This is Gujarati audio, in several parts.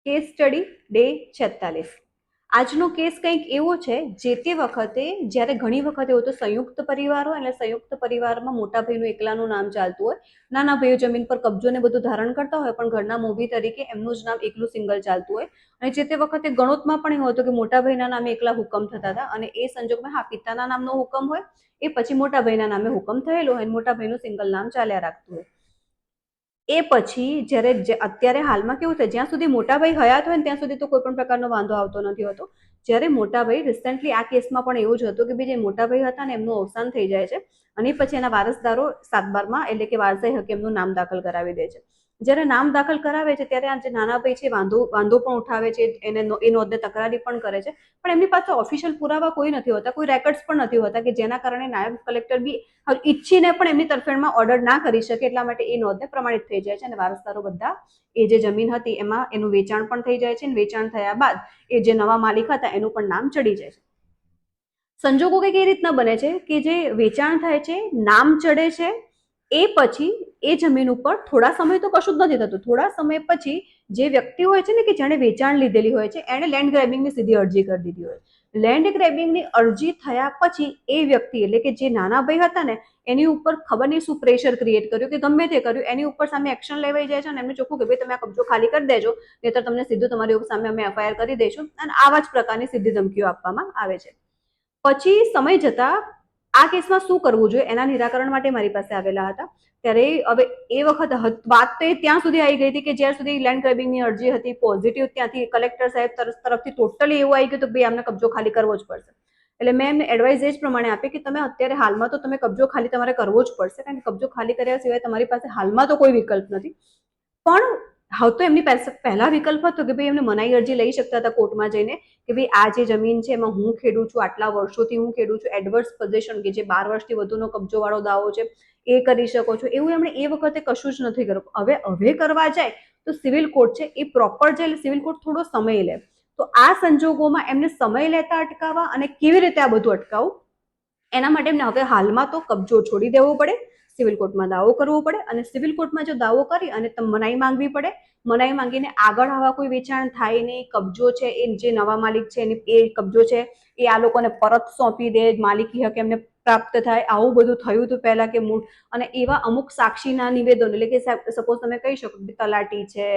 Case study day 46। આજનો કેસ કંઈક એવો છે જે તે વખતે જ્યારે ઘણી વખત એવું તો સંયુક્ત પરિવાર હોય એટલે સંયુક્ત પરિવારમાં મોટા ભાઈનું એકલાનું નામ ચાલતું હોય, નાના ભાઈઓ જમીન પર કબજો ને બધું ધારણ કરતા હોય પણ ઘરના મોભી તરીકે એમનું જ નામ એકલું સિંગલ ચાલતું હોય। અને જે તે વખતે ગણોતમાં પણ એવું હતું કે મોટા ભાઈના નામે એકલા હુકમ થતા હતા અને એ સંજોગમાં હા પિતાના નામનો હુકમ હોય એ પછી મોટા ભાઈના નામે હુકમ થયેલો હોય, મોટા ભાઈનું સિંગલ નામ ચાલ્યા રાખતું હોય। એ પછી જ્યારે અત્યારે હાલમાં કેવું થાય, જ્યાં સુધી મોટા ભાઈ હયાત હોય ને ત્યાં સુધી તો કોઈ પણ પ્રકારનો વાંધો આવતો નથી હોતો। જ્યારે મોટા ભાઈ રિસેન્ટલી આ કેસમાં પણ એવું જ હતું કે ભાઈ જે મોટા ભાઈ હતા ને એમનું અવસાન થઈ જાય છે અને પછી એના વારસદારો 7/12 એટલે કે વારસાઈ હક એમનું નામ દાખલ કરાવી દે છે। જ્યારે નામ દાખલ કરાવે છે ત્યારે આ જે નાના ભાઈ છે વાંધો પણ ઉઠાવે છે, એને એ નોંધને તકરારી પણ કરે છે, પણ એમની પાસે ઓફિશિયલ પુરાવા કોઈ નથી હોતા, કોઈ રેકોર્ડ્સ પણ નથી હોતા કે જેના કારણે નાયબ કલેક્ટર બી ઈચ્છીને પણ એમની તરફેણમાં ઓર્ડર ના કરી શકે, એટલા માટે એ નોંધને પ્રમાણિત થઈ જાય છે અને વારસદારો બધા એ જે જમીન હતી એમાં એનું વેચાણ પણ થઈ જાય છે અને વેચાણ થયા બાદ એ જે નવા માલિક હતા એનું પણ નામ ચડી જાય છે। સંજોગો કંઈક એ રીતના બને છે કે જે વેચાણ થાય છે, નામ ચડે છે, એ પછી એ જમીન ઉપર થોડા સમય તો કશું જ નથી થતું, થોડા સમય પછી જે વ્યક્તિ હોય છે ને કે જેણે વેચાણ લીધેલી હોય છે એણે લેન્ડ ગ્રેબિંગની સીધી અરજી કરી દીધી હોય। લેન્ડ ગ્રેબિંગની અરજી થયા પછી એ વ્યક્તિ એટલે કે જે નાના ભાઈ હતા ને એની ઉપર ખબર નહીં શું પ્રેશર ક્રિએટ કર્યું કે ગમે તે કર્યું, એની ઉપર સામે એક્શન લેવાઈ જાય છે અને એમને ચોખ્ખું કે ભાઈ તમે આ કબજો ખાલી કરી દેજો, નહીતર તમને સીધું તમારી સામે અમે એફઆઈઆર કરી દઈશું અને આવા જ પ્રકારની સીધી ધમકીઓ આપવામાં આવે છે। પછી સમય જતા આ કેસમાં શું કરવું જોઈએ એના નિરાકરણ માટે મારી પાસે આવેલા હતા ત્યારે હવે એ વખત વાત તો ત્યાં સુધી આવી ગઈ હતી કે જ્યાં સુધી લેન્ડ ગ્રેબિંગની અરજી હતી પોઝિટિવ ત્યાંથી કલેક્ટર સાહેબ તરફથી ટોટલી એવું આવી ગયું કે ભાઈ આમને કબજો ખાલી કરવો જ પડશે। એટલે મેં એમને એડવાઇસ એ જ પ્રમાણે આપી કે તમે અત્યારે હાલમાં તો તમે કબજો ખાલી તમારે કરવો જ પડશે, કારણ કે કબજો ખાલી કર્યા સિવાય તમારી પાસે હાલમાં તો કોઈ વિકલ્પ નથી। પણ હવે તો એમની પાસે પહેલા વિકલ્પ હતો કે ભાઈ એમને મનાઈ અરજી લઈ શકતા હતા કોર્ટમાં જઈને કે ભાઈ આ જે જમીન છે એમાં હું ખેડું છું, આટલા વર્ષોથી હું ખેડું છું, એડવર્સ પોઝિશન કે જે 12 વર્ષથી વધુનો કબજો વાળો દાવો છે એ કરી શકો છો, એવું એમણે એ વખતે કશું જ નથી કર્યું। હવે કરવા જાય તો સિવિલ કોર્ટ છે એ પ્રોપર છે, સિવિલ કોર્ટ થોડો સમય લે, તો આ સંજોગોમાં એમને સમય લેતા અટકાવવા અને કેવી રીતે આ બધું અટકાવવું એના માટે એમને હવે હાલમાં તો કબજો છોડી દેવો પડે, સિવિલ કોર્ટમાં દાવો કરવો પડે અને સિવિલ કોર્ટમાં જો દાવો કરી અને મનાઈ માંગવી પડે, મનાઈ માંગીને આગળ આવા કોઈ વેચાણ થાય નહીં, કબજો છે એ જે નવા માલિક છે એ કબજો છે એ આ લોકોને પરત સોંપી દે, માલિકી હક એમને પ્રાપ્ત થાય, આવું બધું થયું હતું પહેલા કે અને એવા અમુક સાક્ષીના નિવેદનો એટલે કે સપોઝ તમે કહી શકો કે તલાટી છે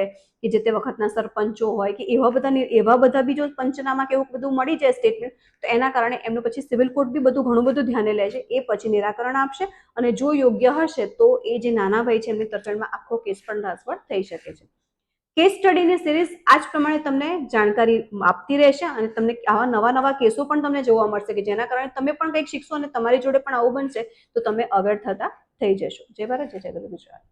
કે જે તે વખતના સરપંચો હોય કે એવા બધા બી જો પંચનામા કે એવું બધું મળી જાય સ્ટેટમેન્ટ તો એના કારણે એમનું પછી સિવિલ કોર્ટ બી બધું ઘણું બધું ધ્યાને લે છે, એ પછી નિરાકરણ આપશે અને જો યોગ્ય હશે તો એ જે નાના ભાઈ છે એમની તરફેણમાં આખો કેસ પણ ટ્રાન્સફર થઈ શકે છે। કેસ સ્ટડીની સિરીઝ આ જ પ્રમાણે તમને જાણકારી આપતી રહેશે અને તમને આવા નવા કેસો પણ તમને જોવા મળશે કે જેના કારણે તમે પણ કંઈક શીખશો અને તમારી જોડે પણ આવું બનશે તો તમે અવેર થતા થઈ જશો। જય ભારત, જય ગુજરાત।